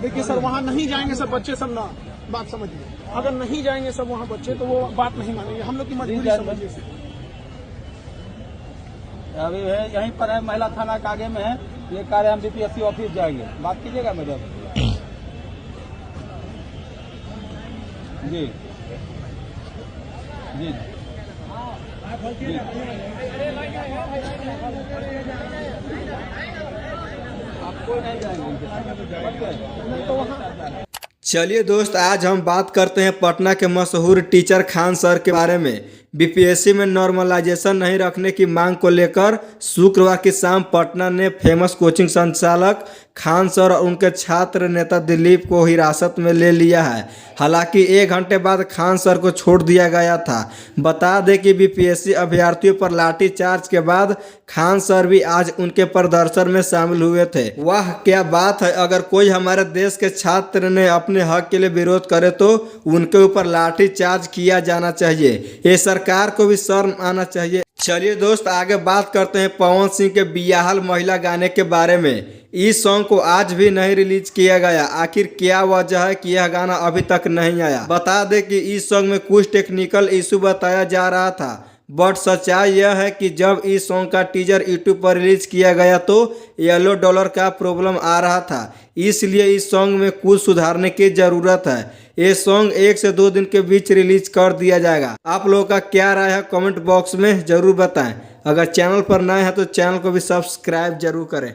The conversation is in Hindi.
देखिए सर, वहाँ नहीं जाएंगे सब बच्चे, सब ना बात समझिए। अगर नहीं जाएंगे सब वहाँ बच्चे तो वो बात नहीं मानेंगे, हम लोग की मजबूरी समझिए। अभी है यहीं पर है, महिला थाना के आगे में है, ये कार्य हम बीपीएससी ऑफिस जाएंगे, बात कीजिएगा मैडम। जी जी जी आपको नहीं जाएंगे। चलिए दोस्त, आज हम बात करते हैं पटना के मशहूर टीचर खान सर के बारे में। बीपीएससी में नॉर्मलाइजेशन नहीं रखने की मांग को लेकर शुक्रवार की शाम पटना ने फेमस कोचिंग संचालक खान सर और उनके छात्र नेता दिलीप को हिरासत में ले लिया है। हालांकि 1 घंटे बाद खान सर को छोड़ दिया गया था। बता दें कि बीपीएससी अभ्यर्थियों पर लाठीचार्ज के बाद खान सर भी आज उनके प्रदर्शन में शामिल हुए थे। वाह क्या बात है, अगर कोई हमारे देश के छात्र ने अपने हक के लिए विरोध करे तो उनके ऊपर लाठीचार्ज किया जाना चाहिए। ये सरकार को भी शर्म आना चाहिए। चलिए दोस्त, आगे बात करते हैं पवन सिंह के बियाहल महिला गाने के बारे में। इस सॉन्ग को आज भी नहीं रिलीज किया गया। आखिर क्या वजह है कि यह गाना अभी तक नहीं आया? बता दें कि इस सॉन्ग में कुछ टेक्निकल इशू बताया जा रहा था, बट सच्चाई यह है कि जब इस सॉन्ग का टीजर यूट्यूब पर रिलीज किया गया तो $येलो का प्रॉब्लम आ रहा था, इसलिए इस सॉन्ग में कुछ सुधारने की जरूरत है। ये सॉन्ग 1 से 2 दिन के बीच रिलीज कर दिया जाएगा। आप लोगों का क्या राय है कमेंट बॉक्स में जरूर बताएं। अगर चैनल पर नए हैं तो चैनल को भी सब्सक्राइब जरूर करें।